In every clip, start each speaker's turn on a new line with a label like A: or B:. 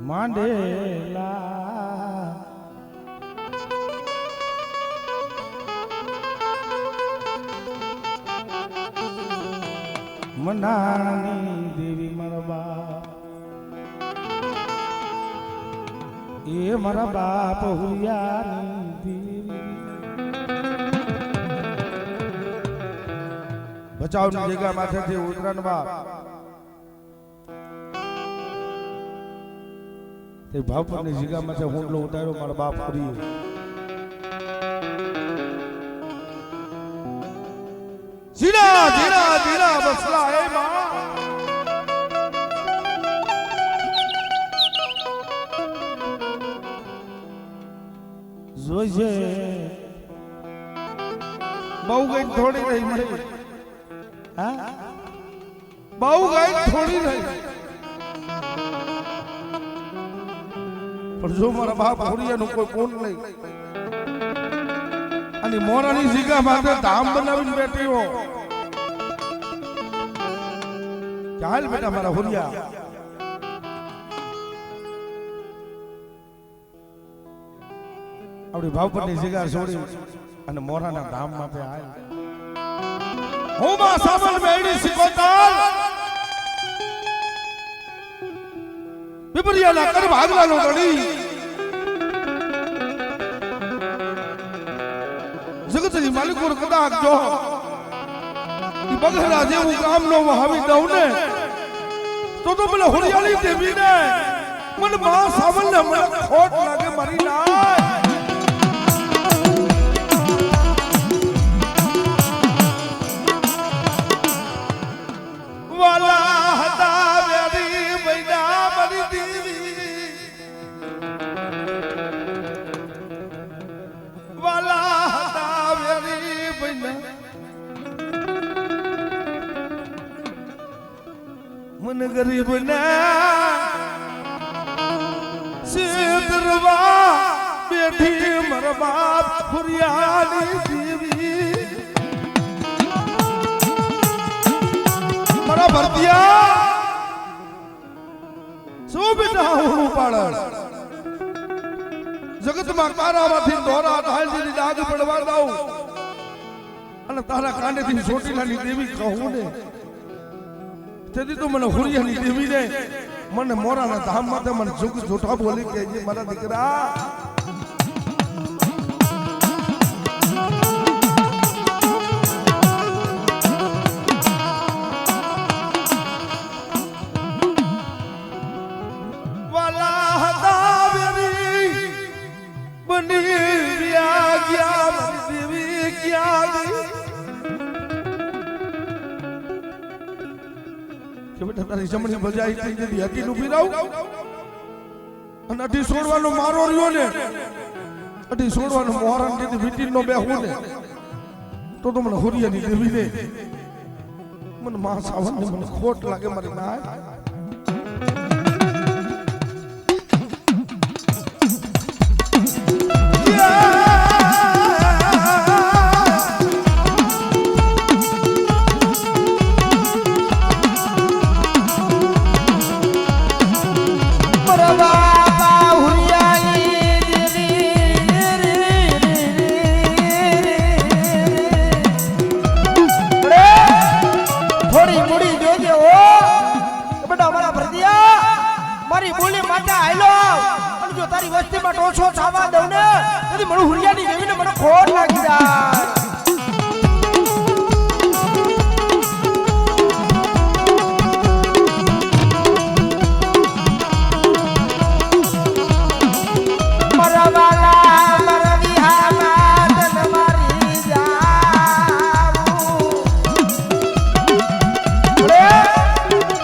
A: માંડેલા મનાની દેવી મારા બાપ એ મારા બાપ હુરિયાની દેવી બચાવની જગ્યા માથેથી ઉતરાન બાપ તે ભાવપરની જગ્યા માથે હુંડલો ઉતાર્યો મારા બાપ હુરિયે જીરા જીરા જીરા બસલા એ માં જોઈજે બહુ ગઈ થોડી રહી મળી હા બહુ ગઈ થોડી રહી પણ જો મારા બાપ હોરિયાનું કોઈ કોણ નહીં અને મોરાની જગ્યા માટે ધામ બનાવીને બેઠી હો ચાલ બેટા મારા હોરિયા આપણી ભાવપરની જગ્યા છોડી અને મોરાના ધામ માટે આય હું માં સામલ મેળી સિકોતર વિપરિયાના કર ભાગલાનો દડી જગતની માલિકો કદાચ જો ઈ બગલા જેવું કામ નો વહાવી દઉં ને તો પેલા હોરિયાળી દેવીને મને માં સામલ ને મને ખોટ લાગે મારી નાય વાલા હતા વેરી મૈના મારી દેવી વાલા હતા વેરી મૈના મન ગરીબ ના સિદ્ધરવા બેઠી મારા બાપ હુરિયાની દેવી મારા ભરતિયા શું બેટા હું પાડ જગતમાં કારામાંથી દોરા ઢાલજીની ડાગ પડવા દઉં અને તારા કાંડેથી ચોટીલાની દેવી કહું ને તેથી તો મને હુરિયાની દેવી ને મને મોરાના ધામ માટે મને જુગ જૂઠા બોલી કે મારા દીકરા તારી જમણી બજાઈ થઈ જતી હતી ઊભી રહું અને અઢી છોડવાનો મારો રહ્યો ને અઢી છોડવાનો મોહરાન જેથી વીટી નો બેહું ને તો મને હુરિયાની દેવી ને મને માં સાવન ને મને ખોટ લાગે મારી નાય તારી વસ્તીમાં ટોછો છાવા દઉં ને તેથી મને હુરિયાની દેવીને મને ખોટ લાગી જાય મારા વાલા મારા વિહામાં તન મારી જાવું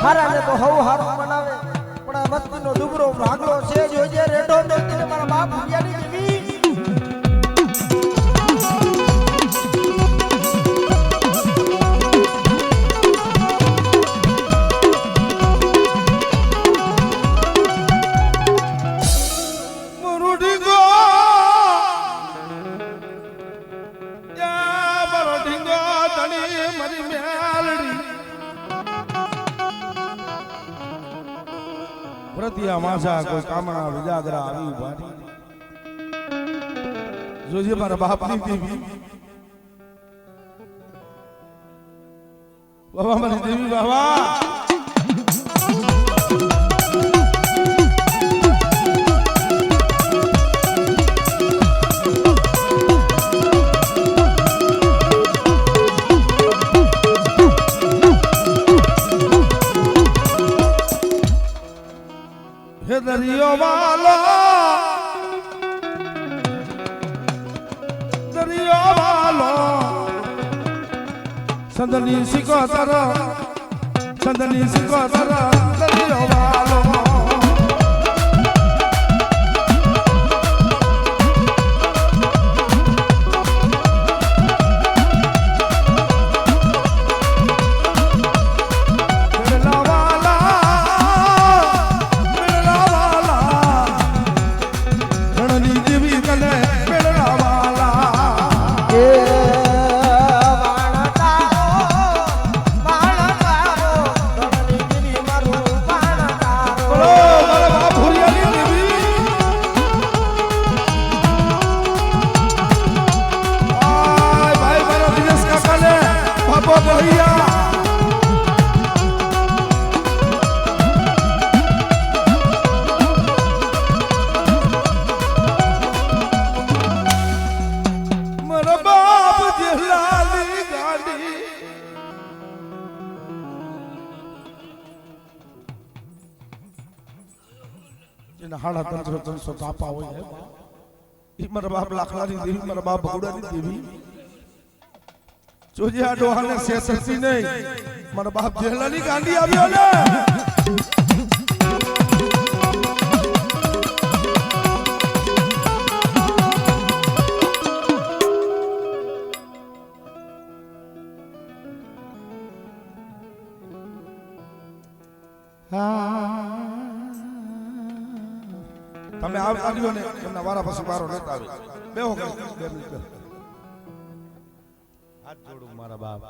A: હારાને તો હવ હારું બનાવે પણ આ વસ્તીનો ડુબરો ભાગલો છે જોજે રેડો દેતીને મારા બાપ હુરિયાની દેવી વ્રતિયા માસા કોઈ કામણા વિજાગરા આવી ઉભારી જોજે મારા બાપની દેવી બાબા મારી દેવી બાબા દરિયો વાલો સંદની સિકોતર દરિયો વાલો હાડા 300 તાપા હોય ઈ મારા બાપ લાખલાની દેવી મારા બાપ ભગુડાની દેવી જોજે આ ડોહાને સેસરતી નહીં મારા બાપ જેલાની ગાંડી આવ્યો ને તમે આવ્યો ને એમના વારા પછી વારો નતા આવે બેહો કે 2 મિનિટ હાથ જોડું મારા બાપ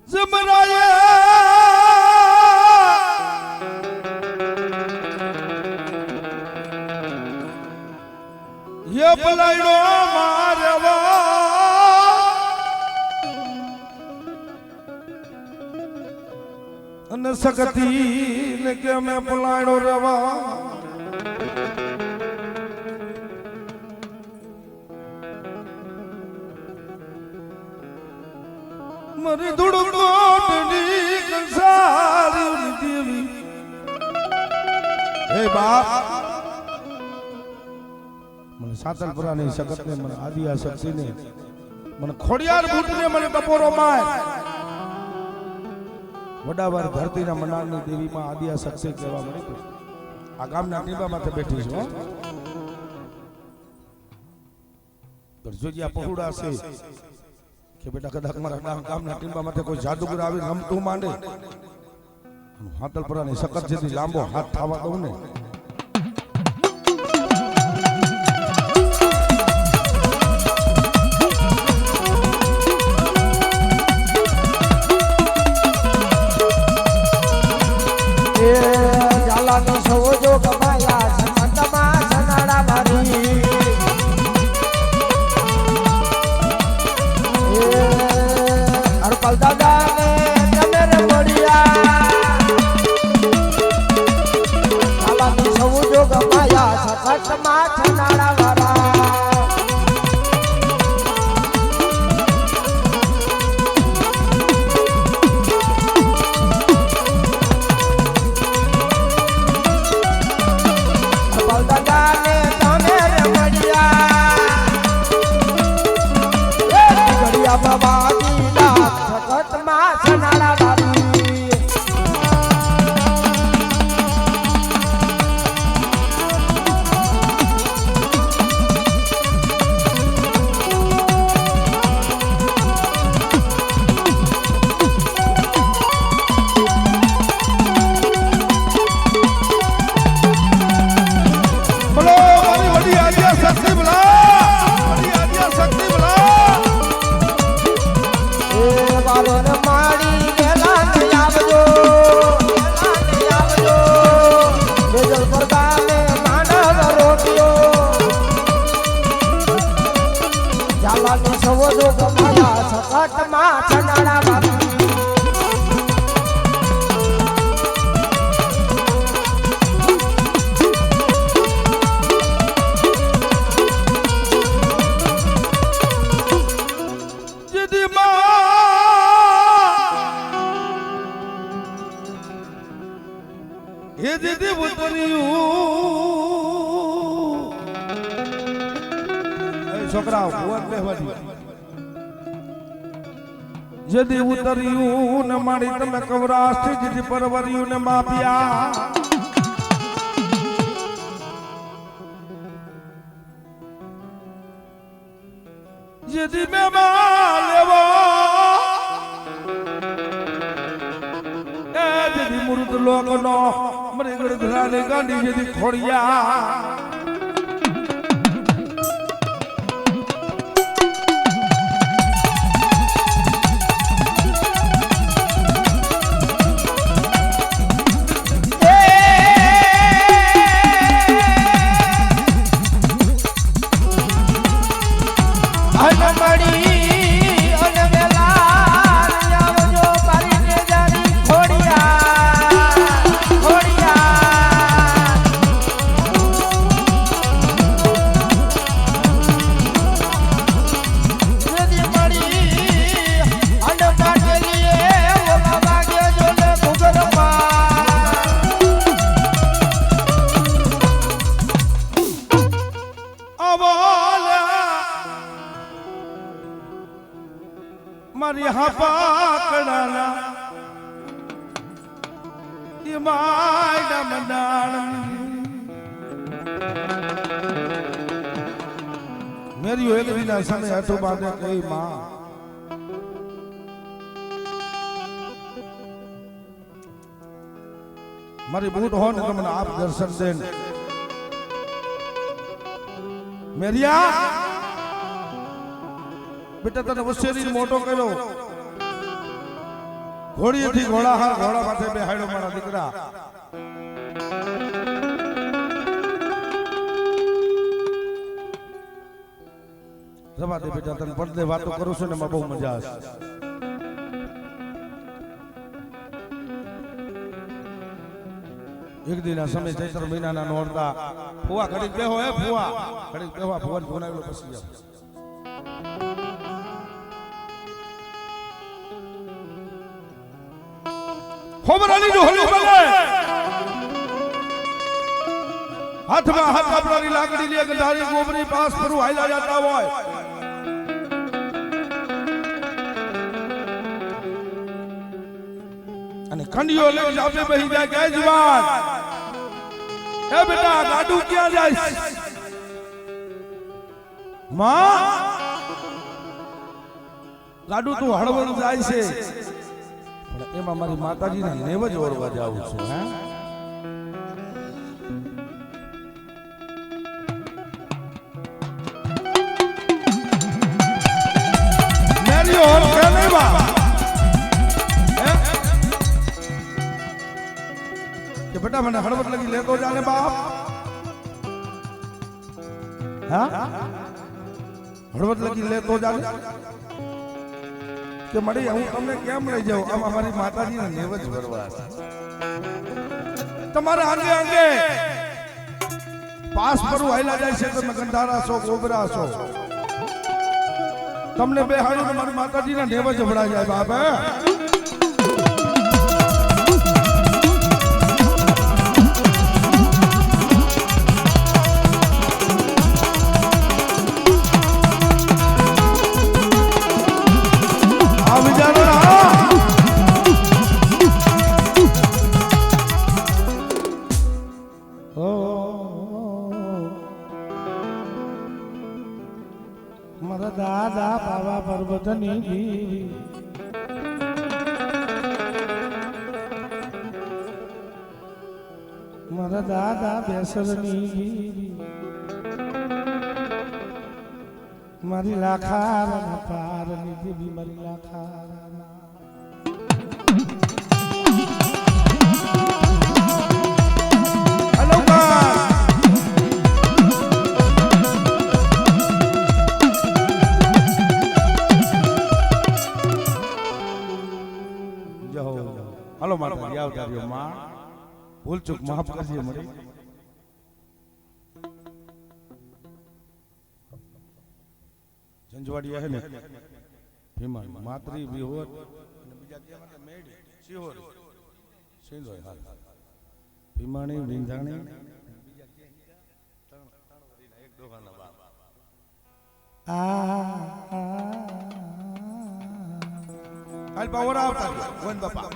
A: જમરાએ યે પલાઈડો મારવા અને સગતી ને કે અમે પલાયણો રવા મરી ધુડકોટની કંસારી દેવી હે બાપ મને સાતલપુરાની સગત ને મને આદિયા શક્તિ ને મને ખોડિયાર ભૂત ને મને ટપોરો માર વડાવાર ધરતીના મનારની દેવીમાં આદિયા શક્તિ કહેવા મળી આ ગામના ટીબા માથે બેઠી છું જોજિયા પહોળા છે કે બેટા કદાચ મારા ગામના ટીબા માથે કોઈ જાદુગર આવી રમતું માંડે હાતલપુરાની સખત જેથી લાંબો હાથ થવા દઉં ને
B: બધો ગમાયા સખતમાં ચનાડા બાબા
A: હે દીદી ઉતર્યું છોકરાઓ ભુવન કહેવાથી જદી ઉતર્યું ને મારી તમે કવરાસ્થી જીધી પરવર્યું ને માપ્યા જેદી મેં લેવા જેદી મૃત લોકનો મરી ગળધરાને ગાંડી જેદી ખોડિયા મારી હાપાકડાના એ માયડા મંડાણ મેરી એક દિના સામે હાથો બાંધે કઈ માં મારી બૂટ હો ને તમને આપ દર્શન દેન મેરિયા બેટા તને ઉછેરી મોટો કર્યો ઘોડીએથી ઘોડા ઘોડા માથે બેહાડ્યો મારા દીકરા જવા દે બેટા તને પડદે વાતો કરું છું ને એમાં બહુ મજા આવશે એક દિન આ સમય ચૈત્ર મહિનાના નોરતા ફુવા ઘડીક બેહો હે ફુવા ઘડીક બેહવા ભુવન ભુનાવેલો પછી જાવ ખોબરાની નો હલી બને હાથમાં હાથ કપડાની લાકડી લે ગંધારી ગોબરી પાસ ફરું હાલ્યા જતા હોય અને ખંડિયો લઈ જાપે બેહી જાય કે જવાન એ બેટા ગાડું ક્યાં જાય માં ગાડું તું હળવળ જાય છે એમાં મારી માતાજીના નેવ જ ઓરવા જાઉં છું હે મેરી ઓર કે નહીં બા કે બેટા મને હળવદ લગી લેતો જાને બાપ હા હળવદ લગી લેતો જાને કે મળી હું તમને કેમ લઈ જાઉં આમાં મારી માતાજીના નેવ જ ભરવા તમારા આંગે આંગે પાસ પરું હાલ્યા જાય છે તમે ગંધારા છો ગોબરા છો તમને બેહાડ્યું મારી માતાજીના નેવ જ ભરા જાય બાપ મારા દાદા બાવા પર્વતની દેવી મારા દાદા બેસરની દેવી મારી લાખારા પારની દેવી મારી લાખારા ગયો માં ભૂલ ચૂક માફ કરજે મળી જંજવાડિયા હે ને ભીમા માતરી વિહોર અને બીજા કે માટે મેડી સિહોર સિંધોય હાલ ભીમાણી વિંધાણી બીજા કે ત્રણ વરીના એક ડોહાના બાપ હાલ પાવર આવતા ગોન બાપા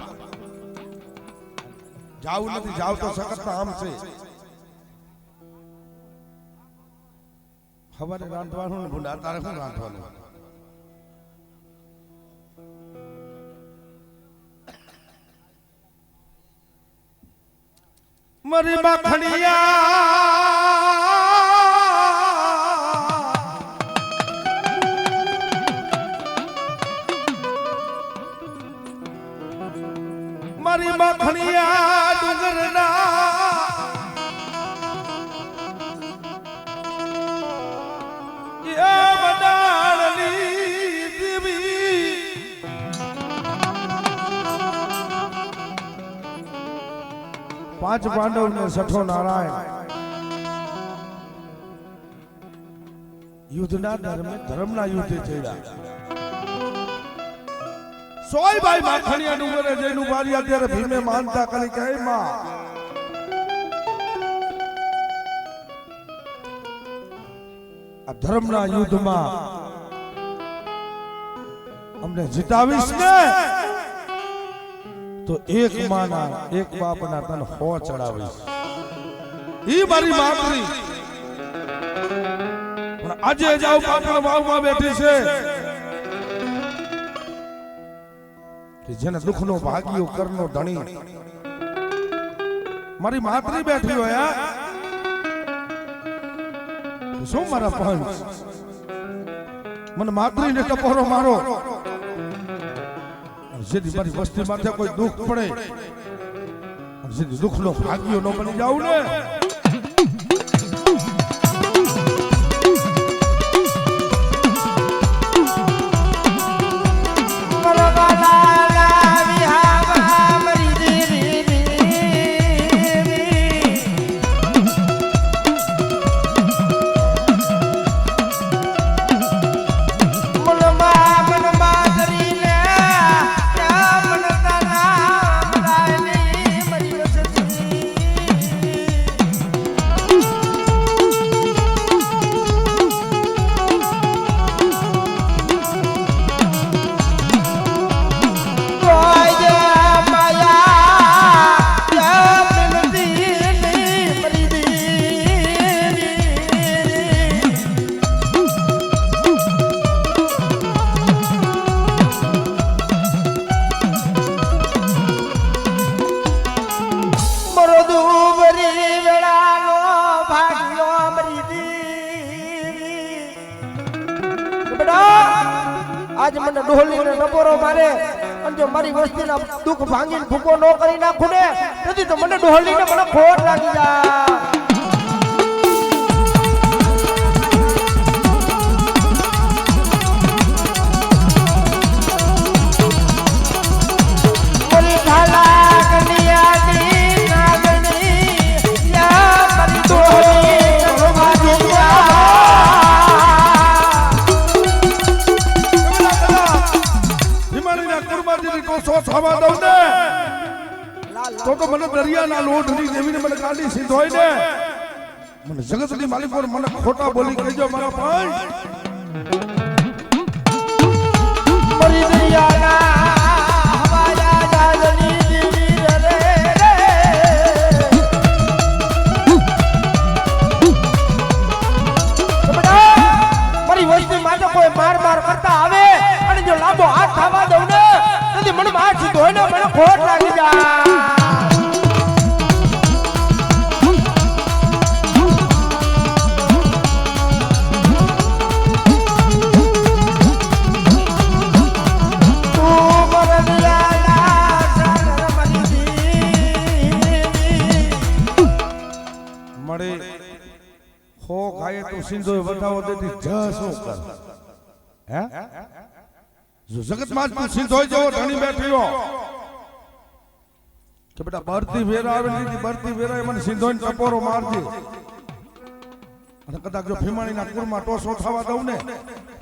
A: જાવ નથી જાવ તો સખત આમ છે ખબર રાંધવાનું ને ભૂંડા તારે શું રાંધવાનું મરી માખણિયા ડુંગરના પાંચ પાંડવ ને છઠ્ઠો નારાયણ યુદ્ધના ધર્મના યુદ્ધે ચડ્યા સોયભાઈ માખણિયા ડુંગરે જઈને ઉભાર્યા ત્યારે ભીમે માનતા કરી કે માં આ ધર્મના યુદ્ધમાં અમને જીતાવીશ ને તો એક માના એક બાપના તને હો ચડાવીશ ઈ મારી માતરી પણ આજે જાવ પાટણ વાવમાં બેઠી છે કે જેને દુઃખનો ભાગ્યો કરનો ધણી મારી માતરી બેઠી હોય શું મારા પંચ મને માતરીને ટપોરો મારો જેથી મારી વસ્તી માથે કોઈ દુઃખ પડે જેથી દુઃખનો ભાગ્યો ન બની જાવ ને આજ મને ડોહલીને ટપોરો મારે અને જો મારી વસ્તીના દુઃખ ભાંગીને ભૂકો ન કરી નાખું ને તેથી તો મને ડોહલીને મને ખોટ લાગી જાય તો મને દરિયાના લોઢની દેવીને મને ગાડી સીધોય ને મને જગતની માલિક પર મને ખોટા બોલી કહેજો મારા ભાઈ મરી દરિયાના હવાયા જાગની દેવી રે મારી વસ્તી માટે કોઈ માર કરતા આવે અને જો લાંબો હાથ થવા દઉં ને તેથી મને માર સીધોય ને મને ખોટ લાગી જાય સિંધો વધાવો દેતી જ શું કર હે જો જગતમાં તું સિંધો જેવો ધણી બેઠ્યો કે બેટા બરતી વેરા આવે ને બરતી વેરા મને સીધો ટપોરો મારજે અને કદાચ જો ભીમાણીના કુરમાં ટોસો થવા દઉં ને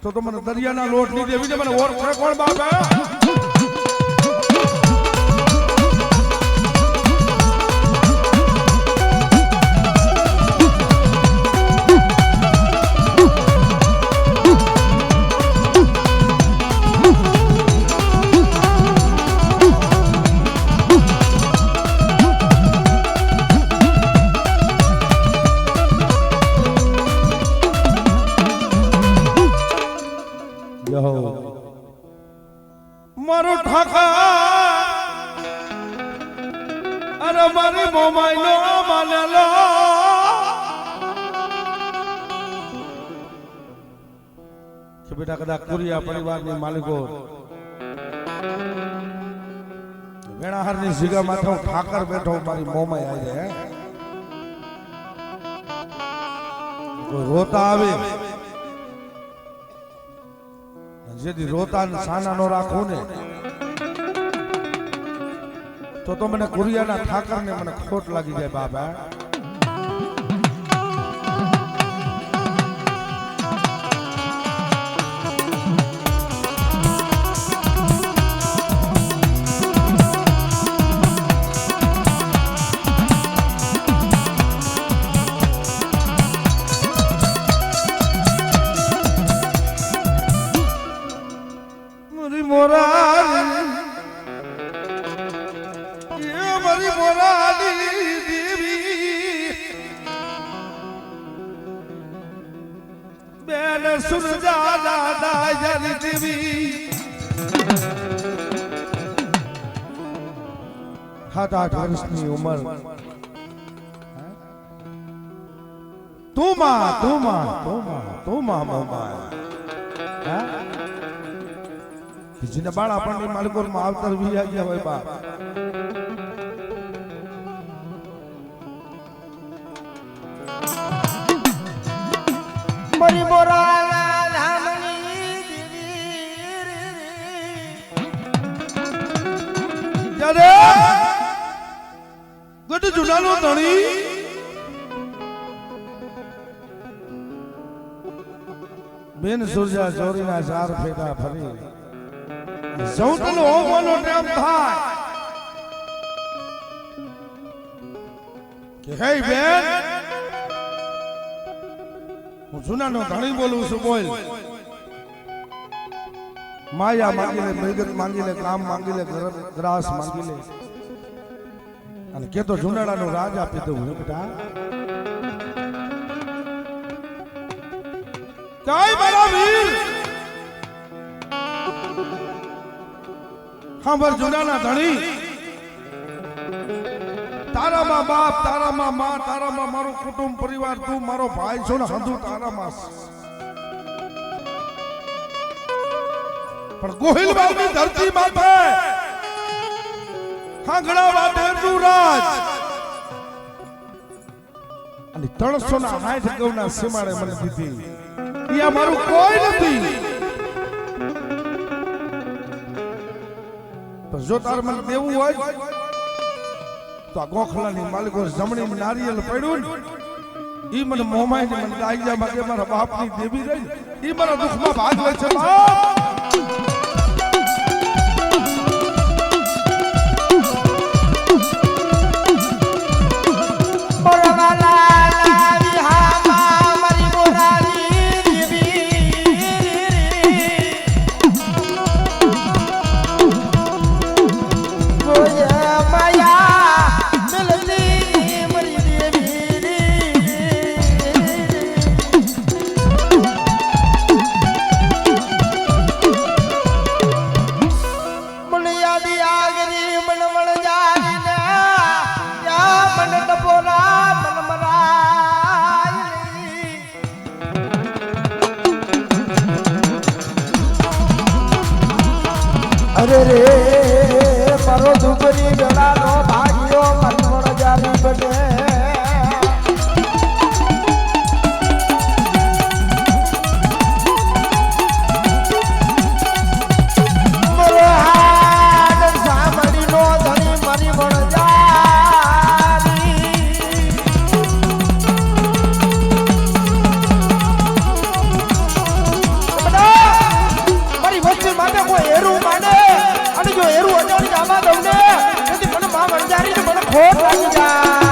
A: તો મને દરિયાના લોટ ની દેવી મને ઓળખે કોણ બાપ મારો ઠાકા અરે મારી મોમાઈ નો માનેલો કે બેટા કદાચ કુરિયા પરિવારની માલિકો વેણાહારની જીગા માથે હું ઠાકર બેઠો મારી મોમાઈ આવી જાય કોઈ રોતા આવે જેથી રોતા સાના નો રાખું ને તો મને કુરિયાના ઠાકર ને મને ખોટ લાગી જાય બાબા सुन जा दादा जरी देवी हाथ 8 વર્ષની ઉંમર તું માં મોમા જેને બાળ આપણને માલિકો માં આવતર વી ગયા હોય બા
B: મરી મોરા
A: ગઢ જુનાનો ધણી બેન સુરજા ચોરીના 4 ફેટા ફરી સૌતનો હોવાનો ટાઈમ થાય કે હે બેન હું જુનાનો ધણી બોલું છું બોલ માયા માંગી લે મૃગત માંગી લે કામ માંગી લે ગ્રાસ માંગી લે અને કે તો જુનાડાનો રાજ આપી દઉં હે બેટા કાઈ મારા વીર ખબર જુનાના ધણી તારામાં બાપ તારામાં માં તારામાં મારો કુટુંબ પરિવાર તું મારો ભાઈ છો ને હંધુ તારામાં પણ ગોહિલબાની ધરતી માથે ખાંગડા વાટેરનું રાજ અને 360 ગૌના સીમાડે મને દીધી ઈ મારું કોઈ નથી તો જો તાર મને દેવું હોય તો આ ગોખલાની માલિકો જમણી નારિયેલ પડ્યું ઈ મને મોમાઈ ને મને દાઈજા માટે મારા બાપની દેવી રહી ઈ મારા દુખમાં ભાગ લે છે બાપ
B: અરે રે મારો દુબરી વેળાનો ભાગ્યો મનવણ જાવી બને મારો હાડ સામડીનો ધણી મારી વણ જા ખોટ લાગી જાય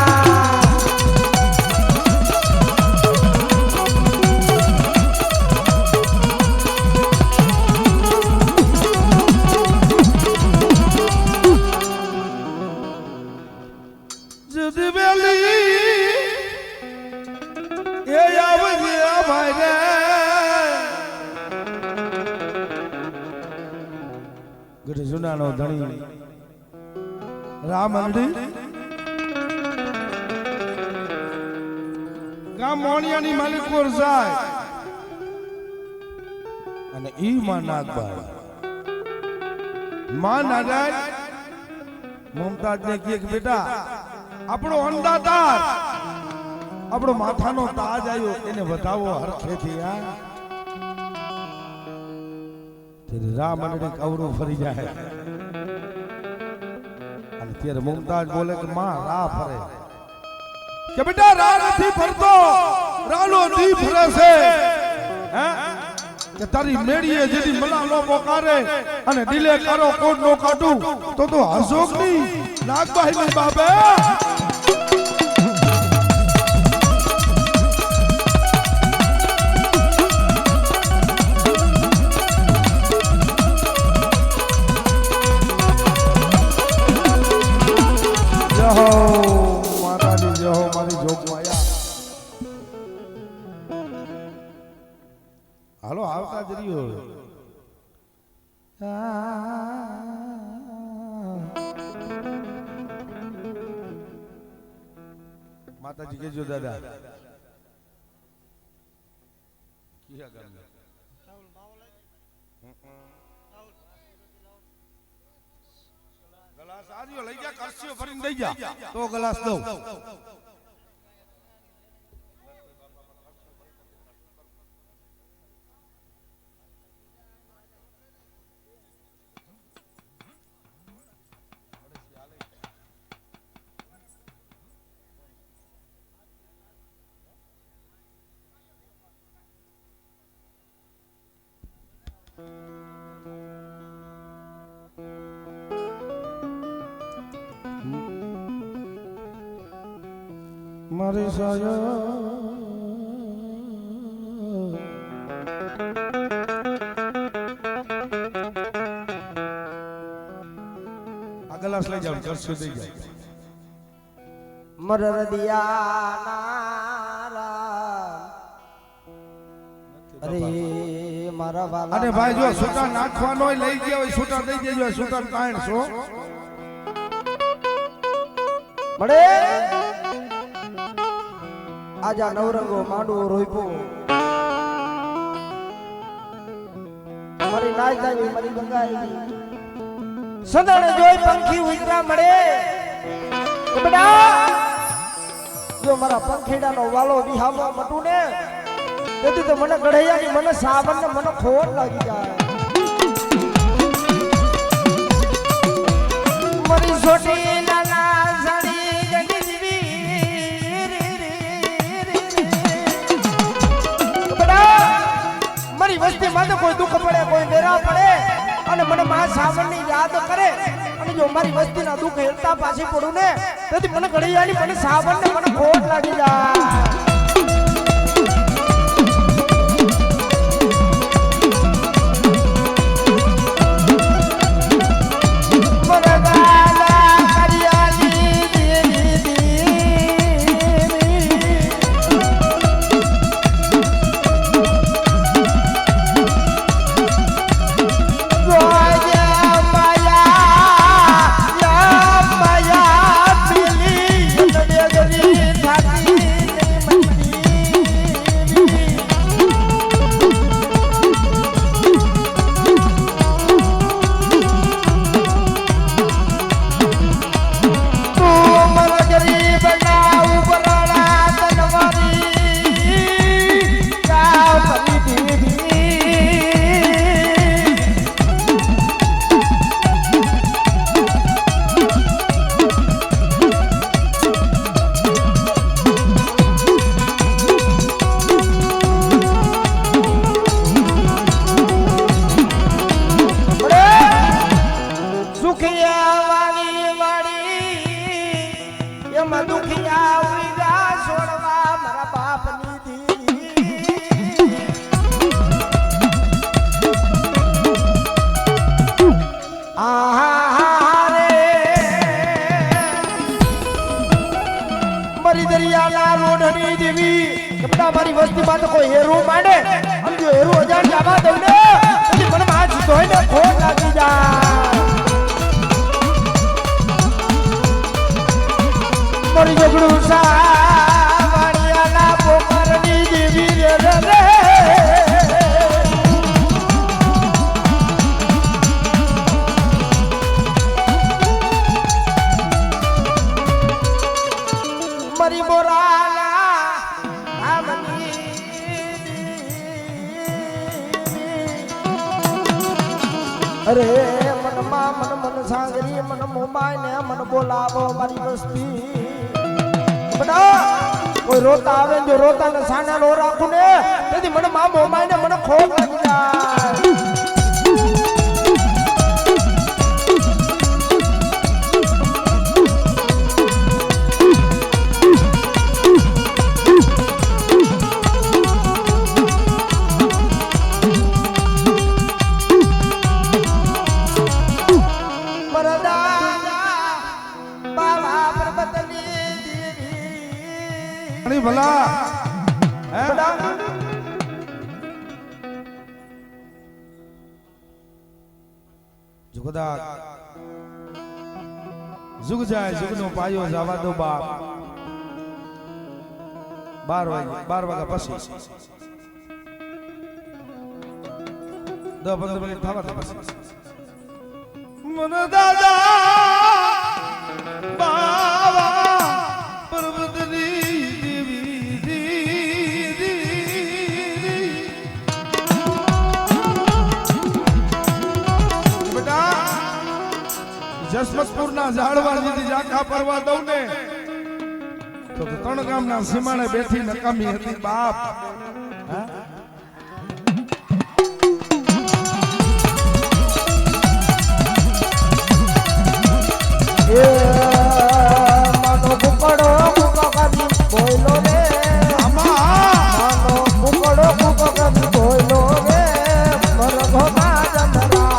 A: જુનાનો ધણી રામ અંડી ગામ મોણિયાની માલિકપુર જાય અને ઈ માં નાગબાઈ માં નાગાય મમતાજ ને કહે કે બેટા આપણો અંડાતાર આપણો માથાનો તાજ આવ્યો એને વધાવો હરખેથી આ तेरे राम ने कवरू फरी जाए અને ત્યારે મુમતાજ બોલે કે માં રા ફરે કે બેટા રા નથી ફરતો રાલો દી ફરે છે હે કે તારી મેડીએ જેદી મલા નો પોકારે અને દિલે કારો કોડ નો કાઢું તો હસોક ની નાગબાઈ ની બાબે માતાજી જય હો મારી જોગમાયા હાલો આવતા જ રહ્યો માતાજી કેજો દાદા કિયા ગામ ગલાસ આર્યો લઈ જા કરસ્યો ભરીને દઈ જા તો ગલાસ દઉં મારી સાયા આ ગ્લાસ લઈ જાવ કરશું દઈ જાય
B: મરર દિયાના અરે મારા વાલા
A: અને ભાઈ જો સુટા નાખવાનો હોય લઈ ગયા હોય સુટા દઈ દેજો સુટા કાંઈ છો
B: મળે આજા નવરંગો માંડવો રોઈપો મારી નાચ જાય મારી ગંગાઈ સદણે જોઈ પંખી ઉતરા મળે બડા જો મારા પંખીડાનો વાલો વિહામો મટું ને તેથી તો મને ગઢૈયાની મને સાવન ને મને ખોટ લાગી જાય મારી છોટી નાના સાડી મારી વસ્તી માં કોઈ દુઃખ પડે કોઈ મેરા પડે અને મને મા સાવન ની યાદ કરે અને જો મારી વસ્તી ના દુઃખ હેરતા પાછી પડું ને તેથી મને ઘડિયાળી મને સાવન ને મને ખોટ લાગી જાય વસ્તીમાં તો કોઈ હેરું માંડે આમ જો હેરું અજાણ જવા દઉં ને પછી મને માં જીતો હોય ને ખોટ લાગી જાય મારી જગડું સાવડિયાના પોકરની દેવી રે રે મારી બોરાલા આમની અરે મનમાં મન સાંગરી મન મોમાય ને મન બોલાવો મારી વસ્તી બડા કોઈ રોતા આવે જો રોતા ને સાના નો રાખું ને તેથી મને માં મોમાય ને મને ખોટ લાગી જાય
A: ભલા હે જુગદા જુગ જાય જુગનો પાયો જવા દો બાપ 12 વાગ્યા પછી 10-15 મિનિટ થવા દે પછી મન દાદા બાવા પર્વતની જસમતપુરના ઝાડવા જેથી જાખા પરવા દઉં ને તો 3 ગામના સીમાડે બેઠી નકામી હતી બાપ
B: એ માનો બુકડો બુકો કરી બોલો રે માનો બુકડો બુકો કરી બોલો રે મરઘો માજંદરા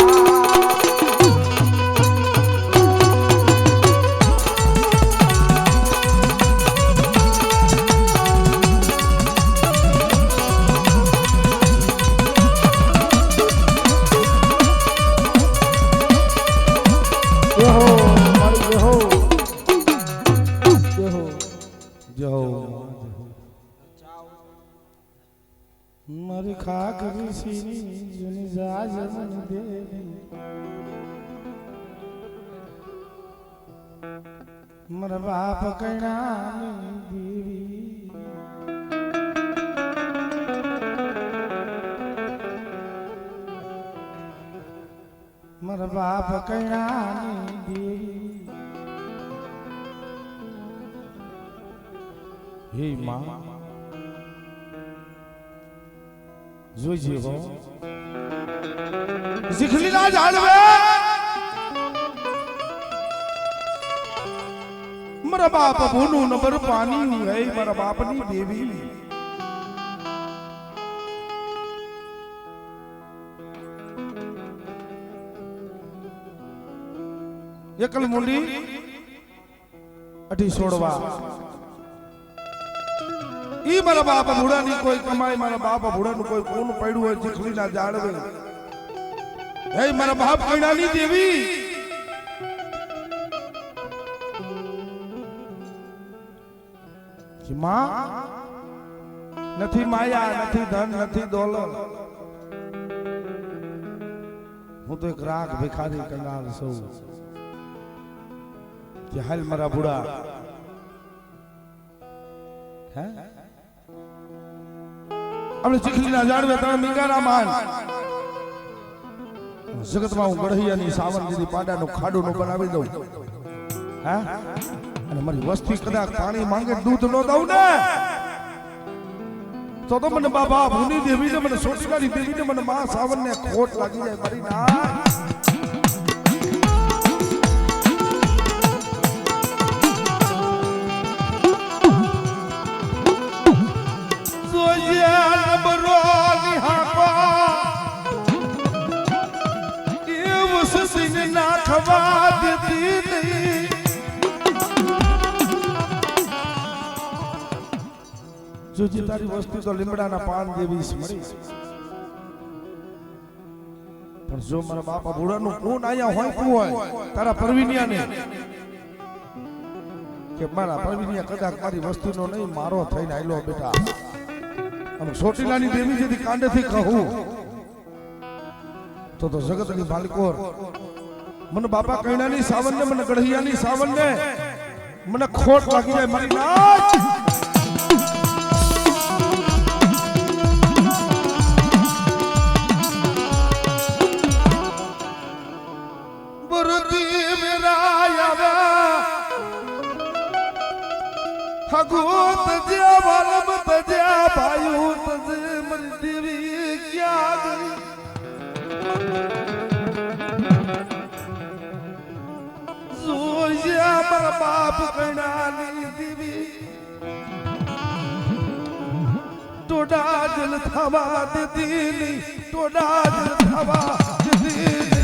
A: મારી ખાક ઋષિની જુની જાજમન દેવી મારા બાપ કૈણાની દેવી મારા બાપ કૈણાની દેવી હે માં જોઈજે હો શીખલીના ઝાડવે મારા બાપ ભૂનું નંબર પાણી હે મારા બાપની દેવી એકલ મુંડી અઢી છોડવા ઈ મારા બાપ ભૂડાની કોઈ કમાઈ મારા બાપ ભૂડાનું કોઈ કોણ પડ્યું હોય ચીખલીના ઝાડવે હે મારા બાપ કૈણાની દેવી માં નથી માયા નથી ધન નથી દોલત હું તો એક રાખ ભિખારી કંગાલ છું કે હાલ મારા ભૂડા હે આપણે ચીખલીના ઝાડવે તમે મીંગારા માન જગતમાં હું ગઢિયાની સાવન દીદી પાડાનું ખાડું નું બનાવી દઉં હા અને મારી વસ્તી કદાચ પાણી માંગે દૂધ નો દઉં ને તો મને બાબા ભૂની દેવી ને મને સોચકારી દેવી ને મને માં સાવન ને ખોટ લાગી જાય મારી ના ખવા દેતી નહીં જોજી તારી વસ્તુ તો લીમડાના પાન જેવી જ મળી, પણ જો મારા બાપા બુડાનું ખૂન અહીંયા હોય તારા પરવીનિયાને કે મારા પરવીનિયા કદાચ મારી વસ્તુનો નહીં મારો થઈને આયલો બેટા, અને સોટીલાની દેવી જેથી કાંડેથી કહું તો જગતની માલિકોર મને બાપા કૈણાની સાવનને મને ગઢિયાની સાવનને મને ખોટ લાગી જાય મારી નાચ બરદી મેરા આવા હગોત જે વાલમ તજ્યા ભાયુ તજે મરી દેવી ક્યાં ગઈ જોયા મારા બાપ કૈણાની દેવી ટોડા જલ થવા દેતી નહીં, ટોડા જલ થવા દેતી નહીં.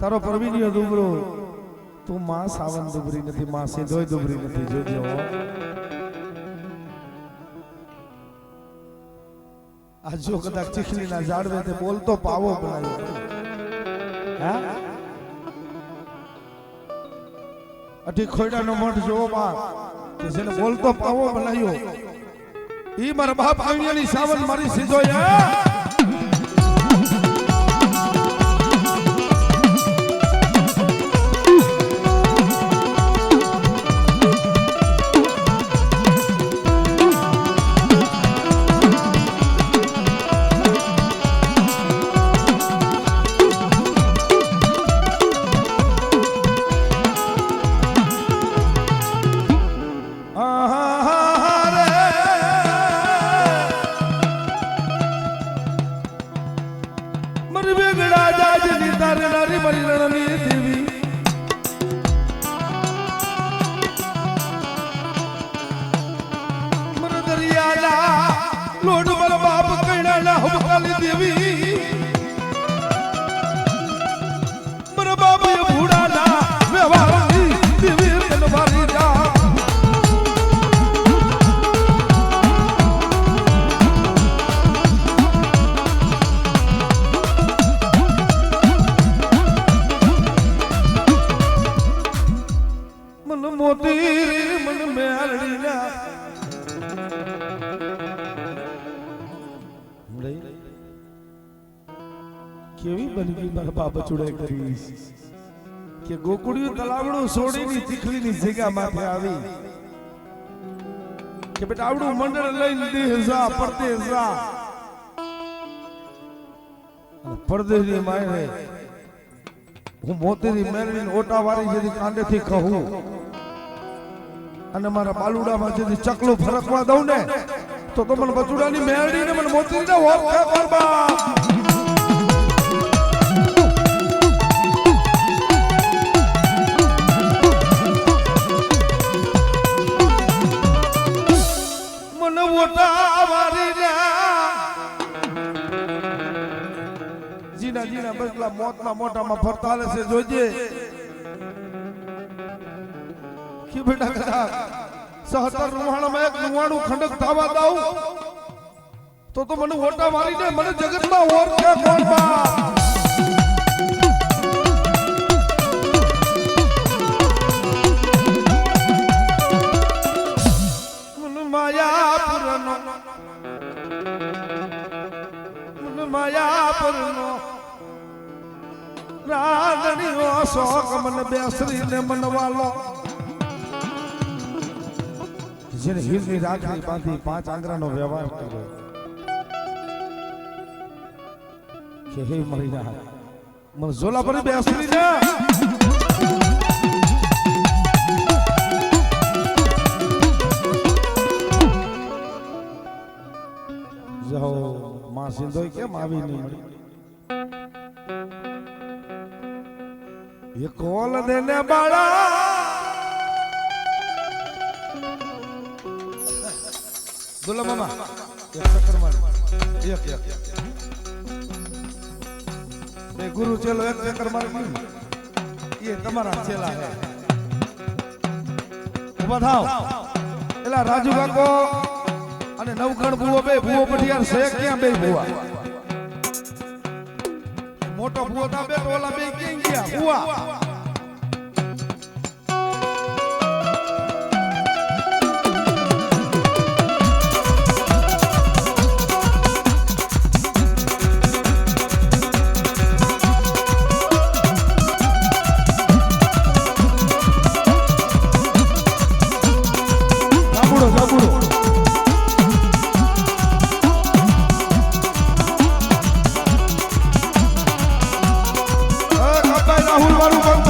A: તારો પરવીનિયો દુબરો તું માં સાવન દુબરી નથી, માં સિંધોય દુબરી નથી. જોજો આ જો કદાચ ચીખલીના ઝાડવે તે બોલતો પાવો બનાવ્યો, હા અઢી ખોયડાનો મઠ જોવો બાપ કે જેને બોલતો પાવો બનાવ્યો ઈ મારા બાપ આવિયાની સાવન મારી સિંધોય. લોડ મારા બાપ કૈણાના હબકાલી દેવી મારા બાપ એ ભૂડાના વ્યવહારની દેવી તલવારી જા મન મોતી મન મેલડીના કેવી બની ગઈ મારા બાપ ચુડાઈ કરી કે ગોકુળિયું તલાવડું છોડીની ચીખલીની જગ્યા માથે આવી કે બેટા આવડું મંડળ લઈને દેહ જા પડતે જા પડદેની માયરે હું મોતીની મેરડીને ઓટા વાળી જેથી કાંડેથી કહું અને મારા બાલુડામાં જેથી ચકલું ફરકવા દઉં ને તો મને બચુડાની મેરડીને મને મોતીને ઓળખે પરબા જીના જીના બસલા મોતના મોટામાં ફરતા છે જોજે કે બેટા કદાચ 77 રૂહાણામાં એક નુવાણું ખંડક થવા દઉં તો મને ઓટા મારીને મને જગતમાં ઓળખે કોણ બા માયાપુરનો રાગણીઓ શોક મન બેસરીને મનવાલો જેને હીરની રાખડી બાંધી 5 આંગળાનો વ્યવહાર કર્યો કે હે મહિના મન ઝોલા પર બેસરીને સિંધોય કેમ આવી નહીં મળી એ કોલ દેને બાળા બોલો મામા એક ચક્કર માર એક બે ગુરુ ચેલો એક ચક્કર માર એ તમારા ચેલા હે ઉભા થાવ એલા રાજુ કાકો અને નવગણ ભૂવો બે ભૂવો પઠિયાર છે ક્યાં બે ભૂવા મોટો ભૂવો તા બે ઓલા બે ક્યાં ગયા ભૂવા રાહુલ મારું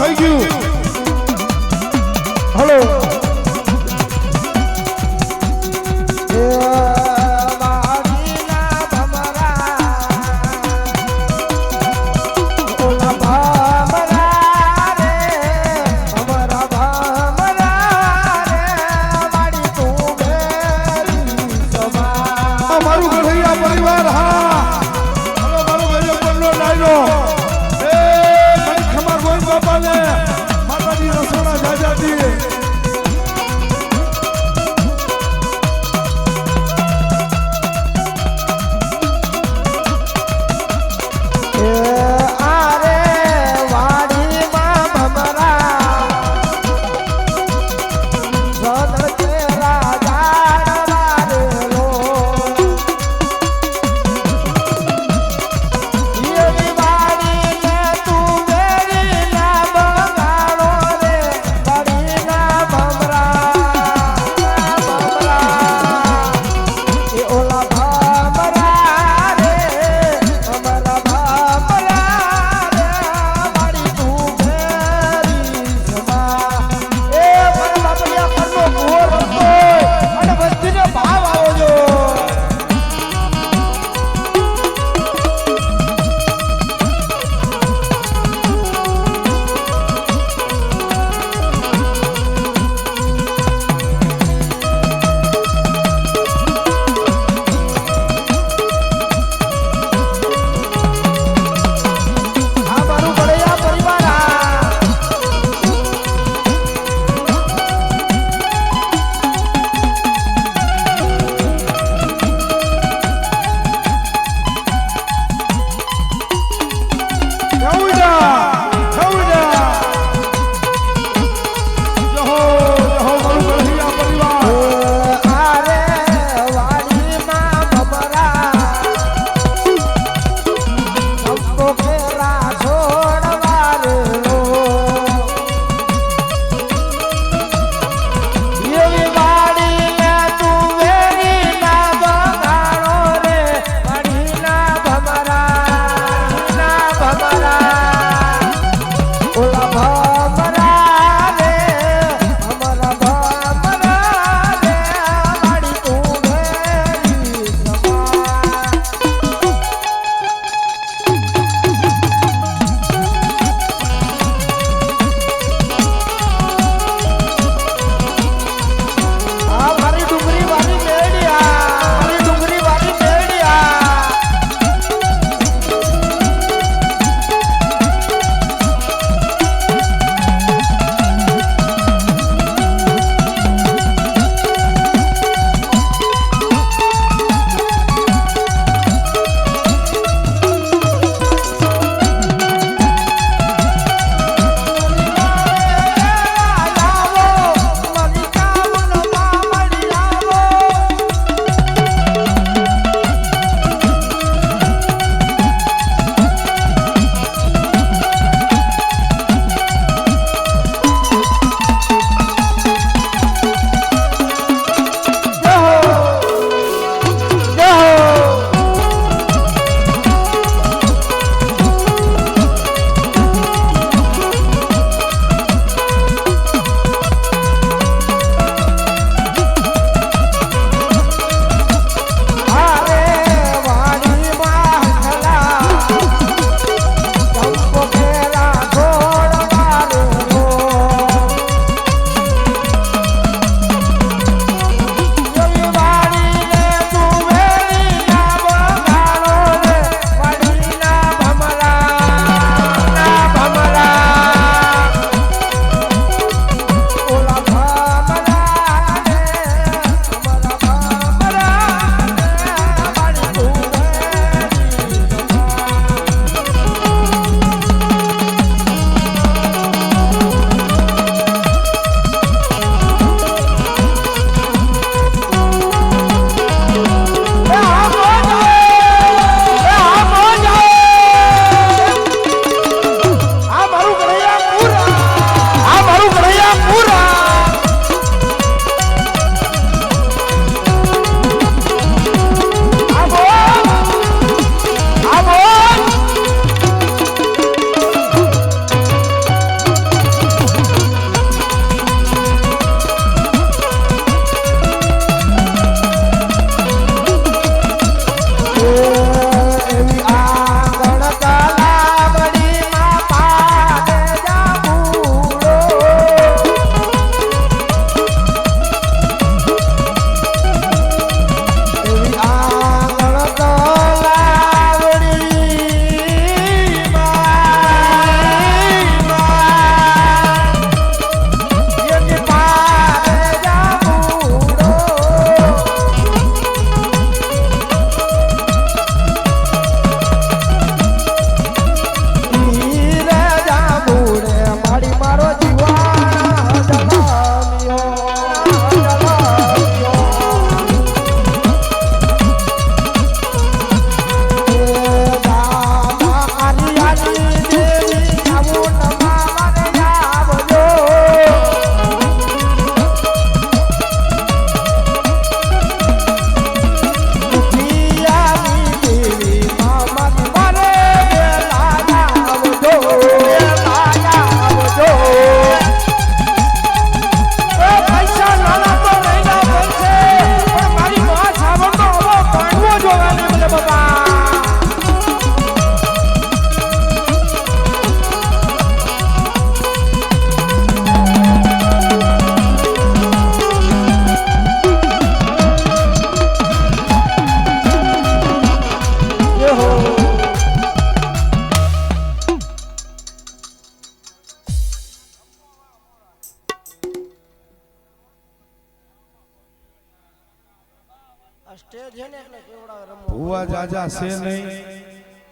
B: આ સ્ટેજ છે ને એટલે કેવડા રમવા
A: ભુવા જાજા છે નહીં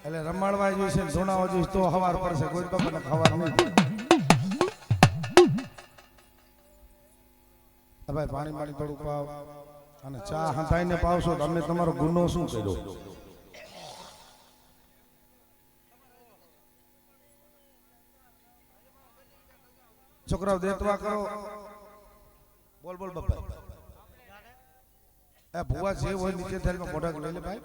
A: એટલે રમાડવા જોઈશે ને ધોણાવા જોઈશે તો હવાર પડશે કોઈ બાપાને ખબર નહીં ભાઈ પાણી પાણી થોડું પાવ અને ચા હંતાઈને પાવશો તો અમે તમારો ગુનો શું કર્યો છોકરાઓ દેતવા કરો બોલ બોલ બાપા એ ભુવા જે હોય નીચે થાળીમાં મોઢા લઈ લે ભાઈ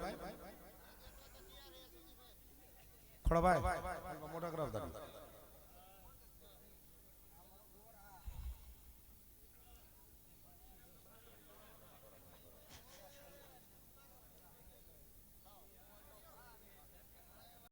A: ખોડા ભાઈ મોઢા કરાવતા